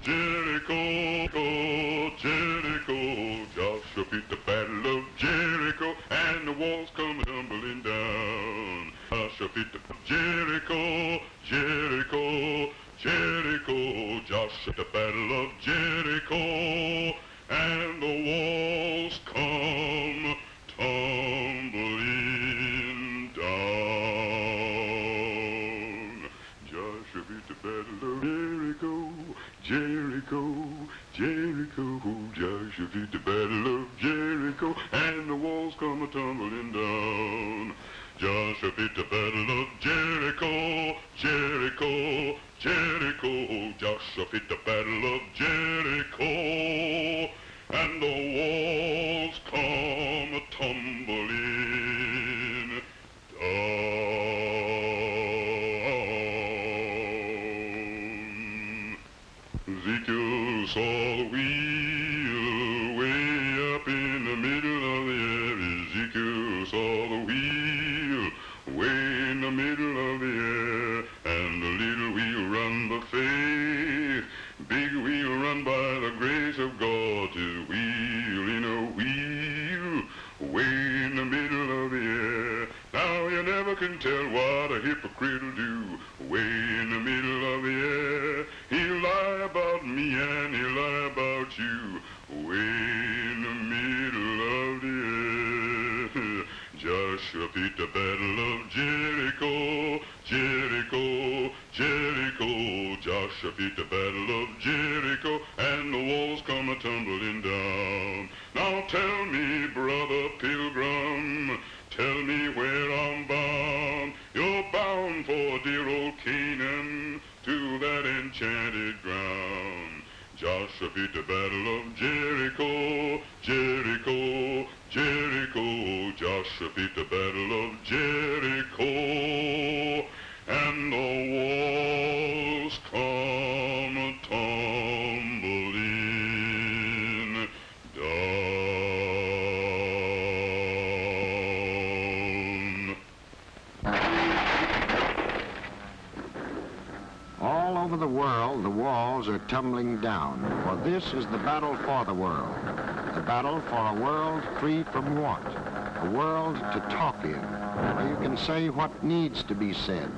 Jericho, Jericho, Joshua beat the battle of Jericho, and the walls come tumbling down. Joshua beat the Jericho, Jericho, Jericho, Joshua the battle of Jericho, and the walls come tumbling down. Joshua beat the battle of Jericho, Jericho, Jericho, Joshua beat the battle of Jericho, and the walls come a-tumbling down. Joshua beat the battle of Jericho, Jericho, Jericho, Joshua beat the battle of Jericho, and the walls come a-tumbling down. Ezekiel saw the wheel way up in the middle of the air. Ezekiel saw the wheel way in the middle of the air. And the little wheel run by faith, big wheel run by the grace of God. His wheel in a wheel way in the middle of the air. Now you never can tell what a hypocrite will do way in the middle of the air. He'll lie about me and he'll lie about you way in the middle of the air. Joshua beat the battle of Jericho, Jericho, Jericho. Joshua beat the battle of Jericho, and the walls come a-tumbling down. Now tell me, brother pilgrim, tell me where I'm bound. You're bound for dear old Canaan, to that enchanted ground. Joshua beat the battle of Jericho, Jericho, Jericho. Joshua beat the battle of Jericho, and the walls come a-tumbling down. All over the world, the walls are tumbling down, for this is the battle for the world. The battle for a world free from want, a world to talk in, where you can say what needs to be said,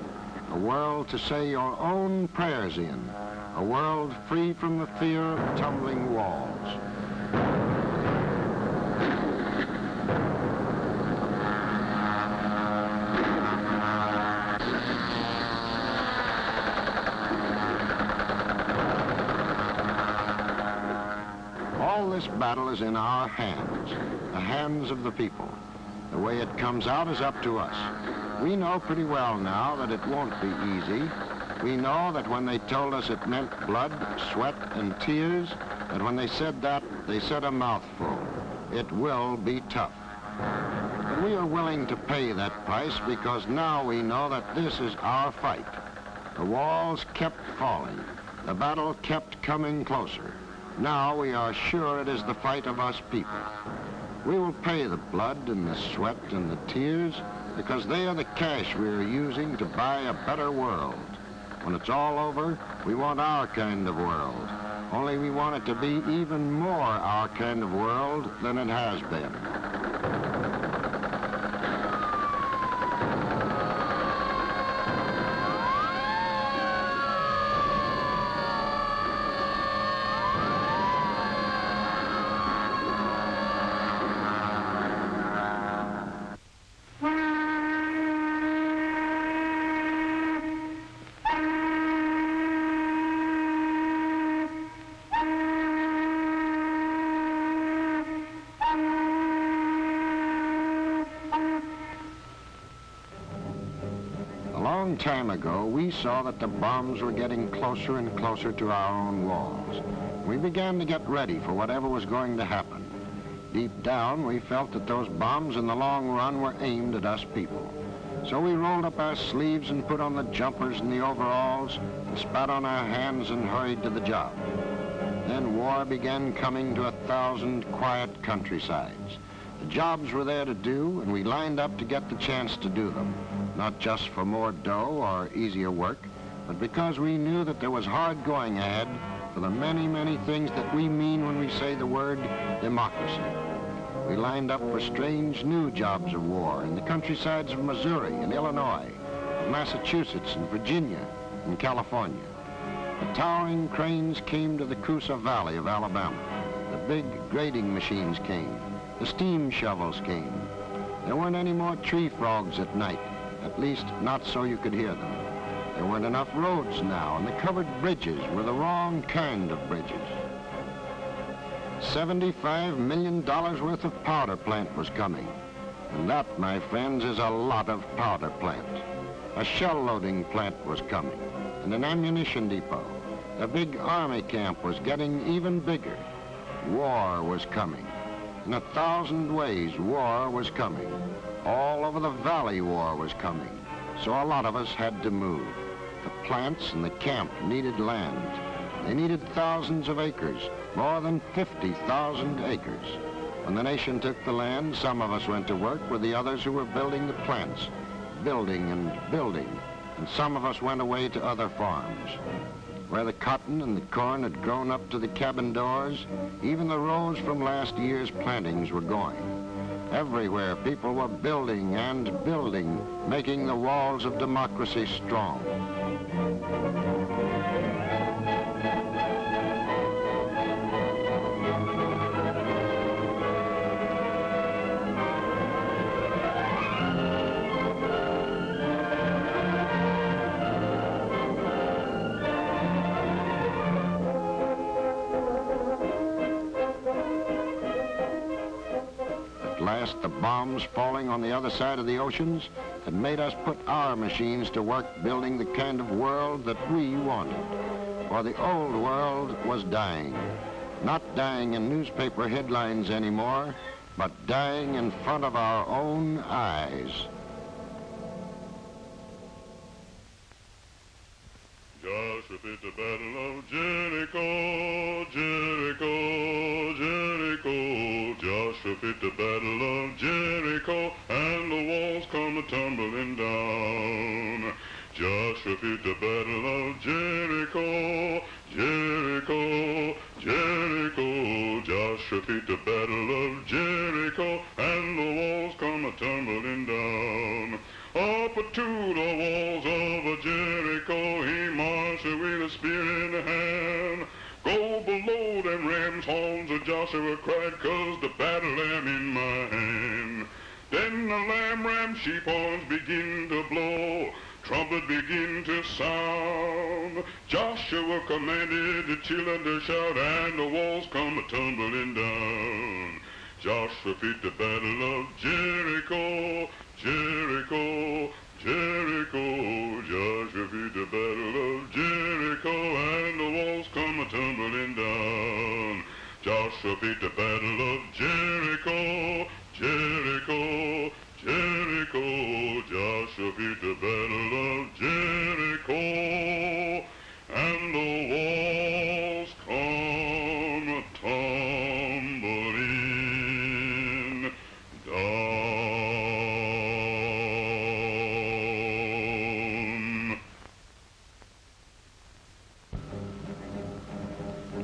a world to say your own prayers in, a world free from the fear of tumbling walls. All this battle is in our hands, the hands of the people. The way it comes out is up to us. We know pretty well now that it won't be easy. We know that when they told us it meant blood, sweat, and tears, that when they said that, they said a mouthful. It will be tough. But we are willing to pay that price because now we know that this is our fight. The walls kept falling. The battle kept coming closer. Now we are sure it is the fight of us people. We will pay the blood and the sweat and the tears because they are the cash we are using to buy a better world. When it's all over, we want our kind of world. Only we want it to be even more our kind of world than it has been. A long time ago, we saw that the bombs were getting closer and closer to our own walls. We began to get ready for whatever was going to happen. Deep down, we felt that those bombs in the long run were aimed at us people. So we rolled up our sleeves and put on the jumpers and the overalls, and spat on our hands and hurried to the job. Then war began coming to 1,000 quiet countrysides. The jobs were there to do, and we lined up to get the chance to do them. Not just for more dough or easier work, but because we knew that there was hard going ahead for the many, many things that we mean when we say the word democracy. We lined up for strange new jobs of war in the countrysides of Missouri and Illinois, of Massachusetts and Virginia and California. The towering cranes came to the Coosa Valley of Alabama. The big grading machines came. The steam shovels came. There weren't any more tree frogs at night, at least not so you could hear them. There weren't enough roads now, and the covered bridges were the wrong kind of bridges. $75 million worth of powder plant was coming. And that, my friends, is a lot of powder plant. A shell loading plant was coming, and an ammunition depot. The big army camp was getting even bigger. War was coming. In 1,000 ways, war was coming. All over the valley, war was coming. So a lot of us had to move. The plants and the camp needed land. They needed thousands of acres, more than 50,000 acres. When the nation took the land, some of us went to work with the others who were building the plants, building and building, and some of us went away to other farms. Where the cotton and the corn had grown up to the cabin doors, even the rows from last year's plantings were going. Everywhere, people were building and building, making the walls of democracy strong. The bombs falling on the other side of the oceans had made us put our machines to work building the kind of world that we wanted. For the old world was dying. Not dying in newspaper headlines anymore, but dying in front of our own eyes. Joshua fit the battle of Jericho, Jericho, Jericho. Joshua fit the battle of Jericho, and the walls come a-tumbling down. Joshua fit the battle of Jericho, Jericho, Jericho. Joshua fit the battle of Jericho, and the walls come a-tumbling down. Up to the walls of Jericho, he marched with a spear in the hand. Go below them ram's horns, Joshua cried, 'cause the battle am in my hand. Then the ram sheep horns begin to blow, trumpet begin to sound. Joshua commanded the children to shout, and the walls come a-tumbling down. Joshua fit the battle of Jericho, Jericho, Jericho. Joshua fit the battle of Jericho, and the walls come a-tumbling down. Joshua fit the battle of Jericho, Jericho, Jericho. Joshua fit the battle of Jericho, and the walls come a-tumbling down.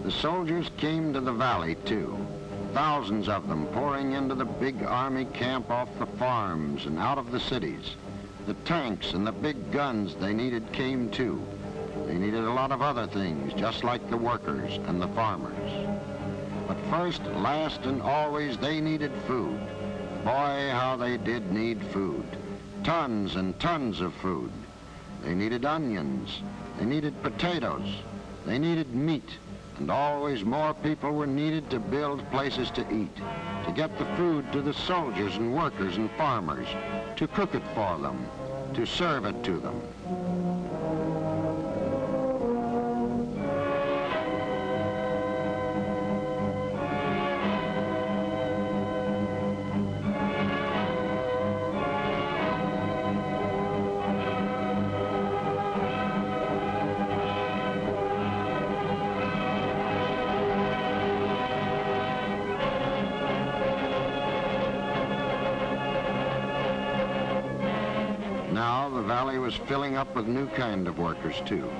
The soldiers came to the valley, too. Thousands of them pouring into the big army camp off the farms and out of the cities. The tanks and the big guns they needed came, too. They needed a lot of other things, just like the workers and the farmers. But first, last, and always, they needed food. Boy, how they did need food. Tons and tons of food. They needed onions. They needed potatoes. They needed meat. And always more people were needed to build places to eat, to get the food to the soldiers and workers and farmers, to cook it for them, to serve it to them. Now the valley was filling up with new kind of workers, too.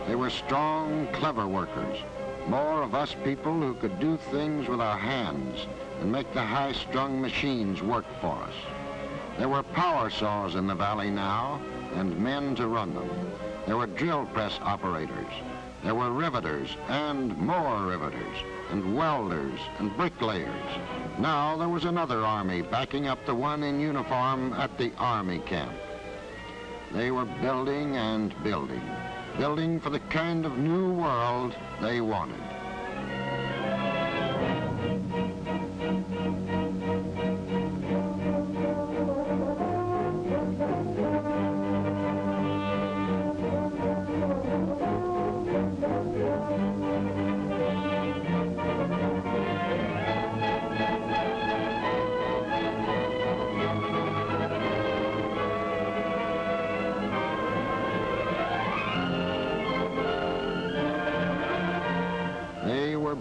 They were strong, clever workers, more of us people who could do things with our hands and make the high-strung machines work for us. There were power saws in the valley now, and men to run them. There were drill press operators. There were riveters and more riveters, and welders and bricklayers. Now there was another army backing up the one in uniform at the army camp. They were building and building, building for the kind of new world they wanted.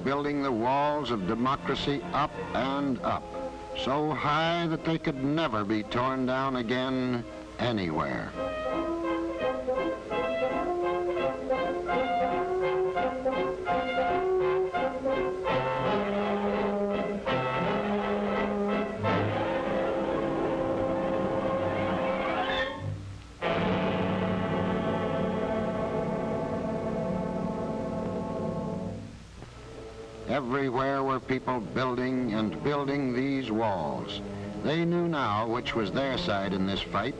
Building the walls of democracy up and up, so high that they could never be torn down again anywhere. Everywhere were people building and building these walls. They knew now which was their side in this fight,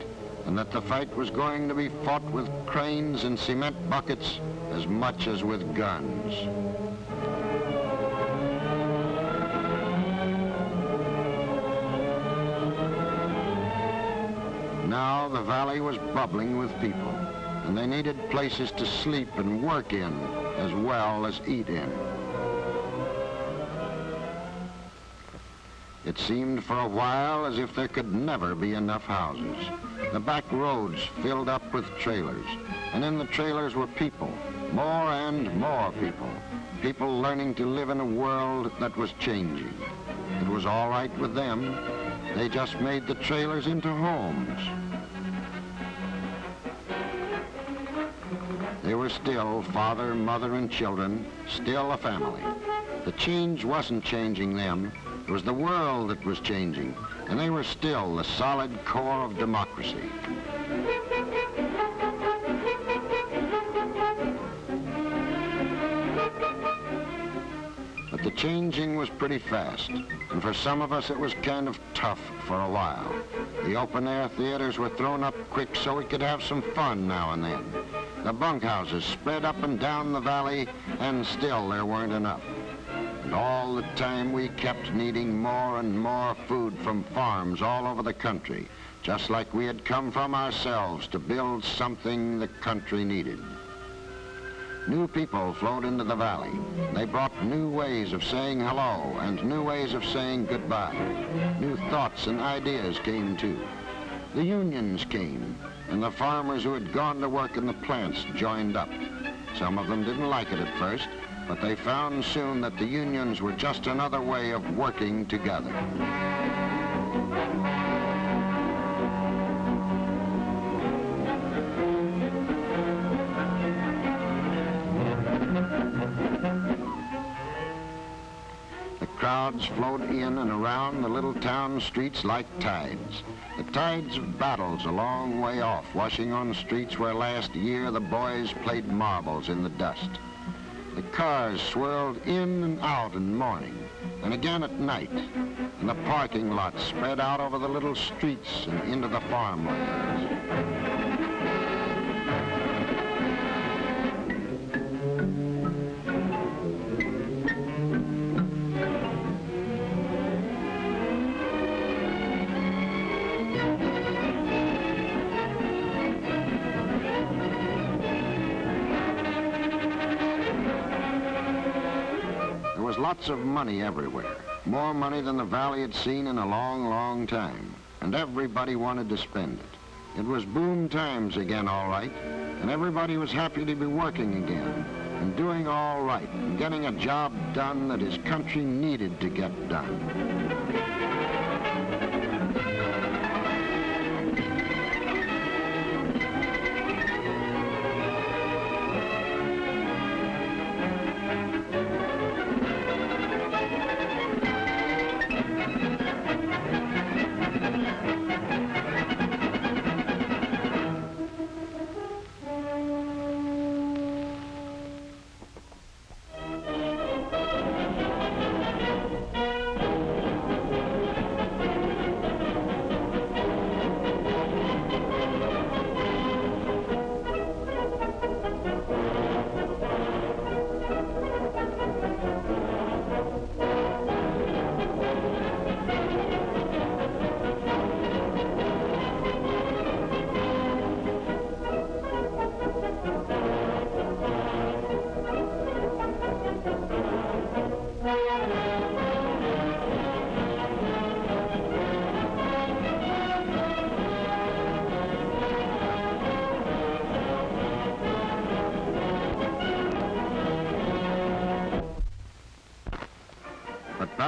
and that the fight was going to be fought with cranes and cement buckets as much as with guns. Now the valley was bubbling with people, and they needed places to sleep and work in as well as eat in. It seemed for a while as if there could never be enough houses. The back roads filled up with trailers, and in the trailers were people, more and more people, people learning to live in a world that was changing. It was all right with them. They just made the trailers into homes. They were still father, mother, and children, still a family. The change wasn't changing them. It was the world that was changing, and they were still the solid core of democracy. But the changing was pretty fast, and for some of us it was kind of tough for a while. The open-air theaters were thrown up quick so we could have some fun now and then. The bunkhouses spread up and down the valley, and still there weren't enough. And all the time we kept needing more and more food from farms all over the country, just like we had come from ourselves to build something the country needed. New people flowed into the valley. They brought new ways of saying hello and new ways of saying goodbye. New thoughts and ideas came too. The unions came, and the farmers who had gone to work in the plants joined up. Some of them didn't like it at first, but they found soon that the unions were just another way of working together. The crowds flowed in and around the little town streets like tides. The tides of battles a long way off, washing on streets where last year the boys played marbles in the dust. The cars swirled in and out in the morning, and again at night, and the parking lots spread out over the little streets and into the farmlands. Lots of money everywhere, more money than the valley had seen in a long, long time, and everybody wanted to spend it. It was boom times again, all right, and everybody was happy to be working again and doing all right and getting a job done that his country needed to get done.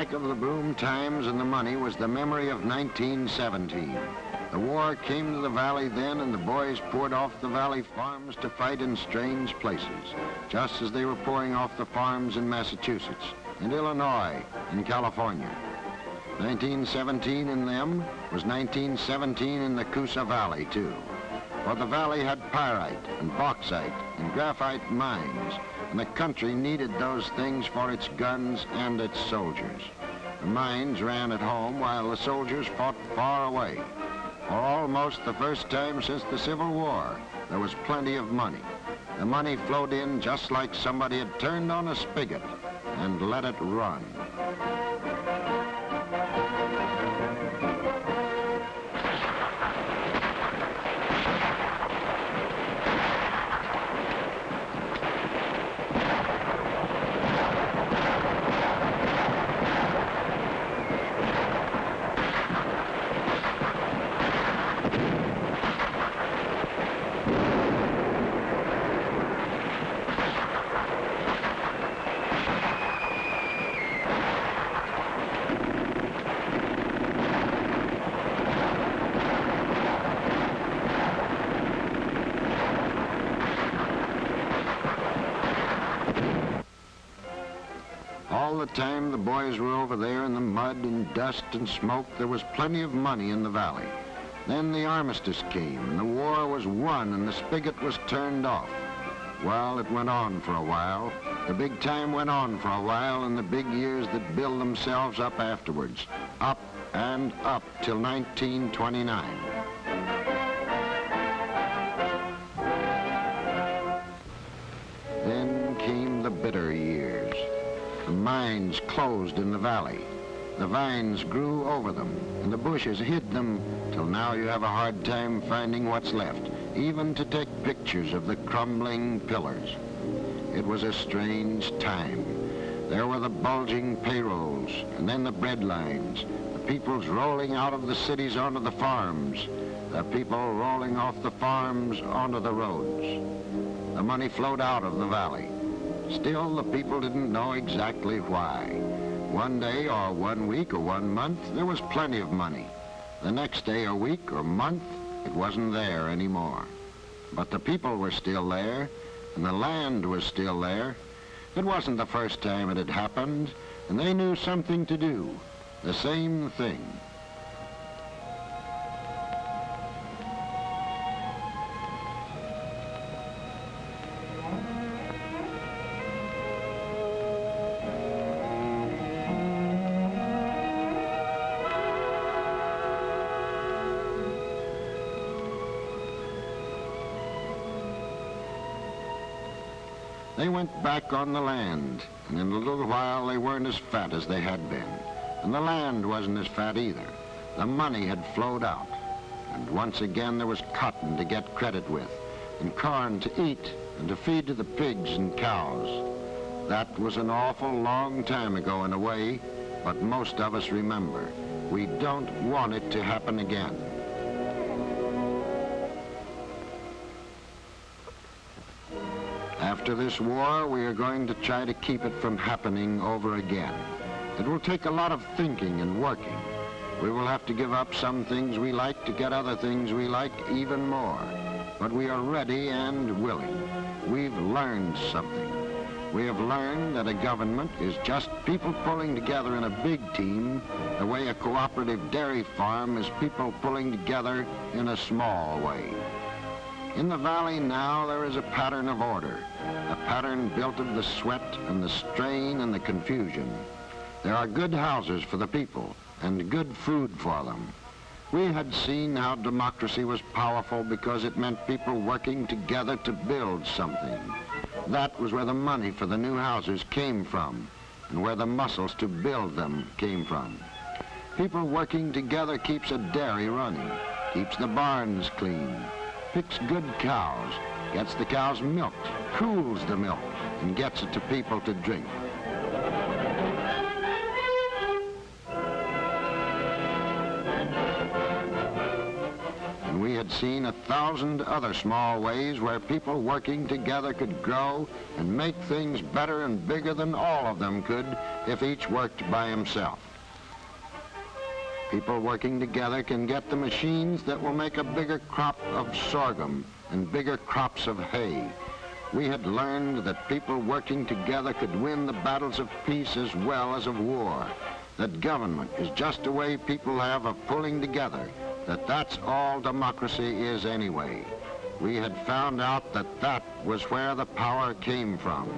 back of the boom times and the money was the memory of 1917. The war came to the valley then, and the boys poured off the valley farms to fight in strange places, just as they were pouring off the farms in Massachusetts, in Illinois, in California. 1917 in them was 1917 in the Coosa Valley, too. For the valley had pyrite and bauxite and graphite mines, and the country needed those things for its guns and its soldiers. The mines ran at home while the soldiers fought far away. For almost the first time since the Civil War, there was plenty of money. The money flowed in just like somebody had turned on a spigot and let it run. All the time the boys were over there in the mud and dust and smoke, there was plenty of money in the valley. Then the armistice came, and the war was won, and the spigot was turned off. Well, it went on for a while. The big time went on for a while, and the big years that build themselves up afterwards. Up and up till 1929. Then came the bitter years. The mines closed in the valley. The vines grew over them, and the bushes hid them, till now you have a hard time finding what's left, even to take pictures of the crumbling pillars. It was a strange time. There were the bulging payrolls, and then the bread lines, the peoples rolling out of the cities onto the farms, the people rolling off the farms onto the roads. The money flowed out of the valley. Still, the people didn't know exactly why. One day or 1 week or 1 month, there was plenty of money. The next day or week or month, it wasn't there anymore. But the people were still there, and the land was still there. It wasn't the first time it had happened, and they knew something to do, the same thing. They went back on the land, and in a little while they weren't as fat as they had been. And the land wasn't as fat either. The money had flowed out. And once again there was cotton to get credit with, and corn to eat, and to feed to the pigs and cows. That was an awful long time ago in a way, but most of us remember. We don't want it to happen again. After this war, we are going to try to keep it from happening over again. It will take a lot of thinking and working. We will have to give up some things we like to get other things we like even more. But we are ready and willing. We've learned something. We have learned that a government is just people pulling together in a big team, the way a cooperative dairy farm is people pulling together in a small way. In the valley now there is a pattern of order, a pattern built of the sweat and the strain and the confusion. There are good houses for the people and good food for them. We had seen how democracy was powerful because it meant people working together to build something. That was where the money for the new houses came from, and where the muscles to build them came from. People working together keeps a dairy running, keeps the barns clean, picks good cows, gets the cows milked, cools the milk, and gets it to people to drink. And we had seen 1,000 other small ways where people working together could grow and make things better and bigger than all of them could if each worked by himself. People working together can get the machines that will make a bigger crop of sorghum and bigger crops of hay. We had learned that people working together could win the battles of peace as well as of war, that government is just a way people have of pulling together, that that's all democracy is anyway. We had found out that that was where the power came from.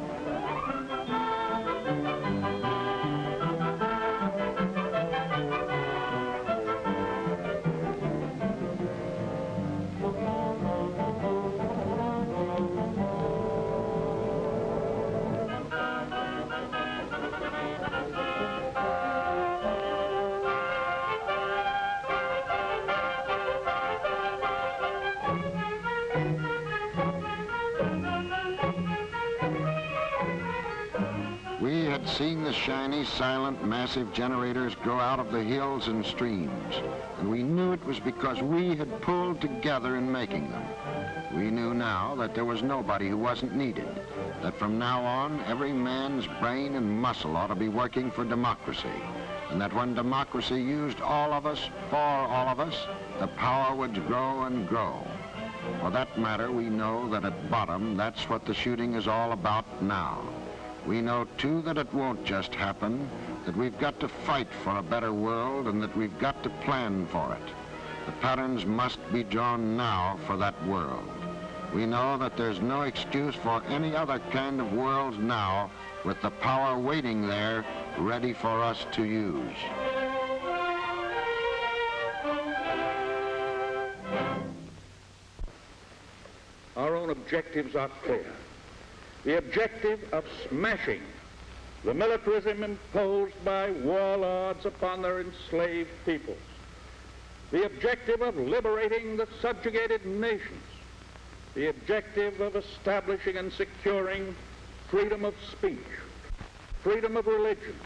We had seen the shiny, silent, massive generators grow out of the hills and streams, and we knew it was because we had pulled together in making them. We knew now that there was nobody who wasn't needed, that from now on, every man's brain and muscle ought to be working for democracy, and that when democracy used all of us for all of us, the power would grow and grow. For that matter, we know that at bottom, that's what the shooting is all about now. We know, too, that it won't just happen, that we've got to fight for a better world and that we've got to plan for it. The patterns must be drawn now for that world. We know that there's no excuse for any other kind of world now with the power waiting there, ready for us to use. Our own objectives are clear. The objective of smashing the militarism imposed by warlords upon their enslaved peoples. The objective of liberating the subjugated nations. The objective of establishing and securing freedom of speech, freedom of religion,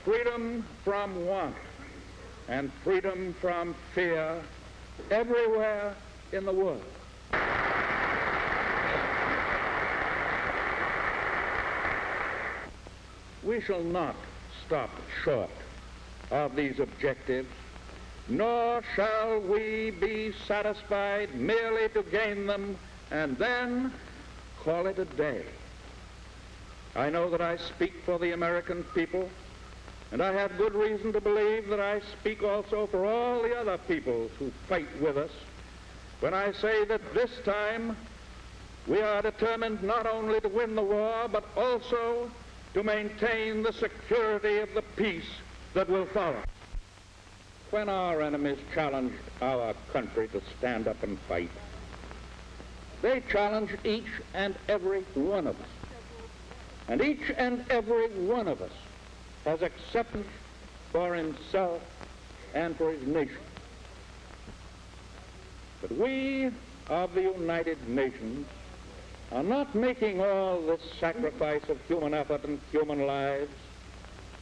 freedom from want, and freedom from fear everywhere in the world. We shall not stop short of these objectives, nor shall we be satisfied merely to gain them and then call it a day. I know that I speak for the American people, and I have good reason to believe that I speak also for all the other peoples who fight with us when I say that this time we are determined not only to win the war, but also to maintain the security of the peace that will follow. When our enemies challenged our country to stand up and fight, they challenged each and every one of us. And each and every one of us has acceptance for himself and for his nation. But we of the United Nations are not making all this sacrifice of human effort and human lives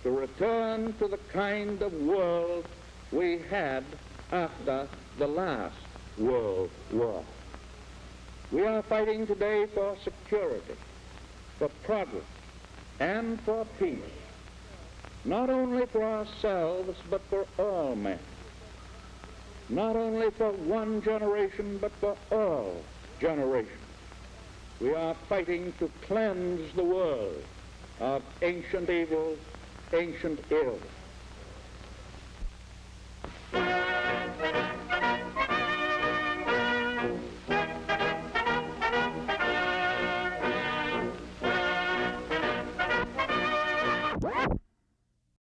to return to the kind of world we had after the last World War. We are fighting today for security, for progress, and for peace, not only for ourselves, but for all men, not only for one generation, but for all generations. We are fighting to cleanse the world of ancient evils, ancient ills.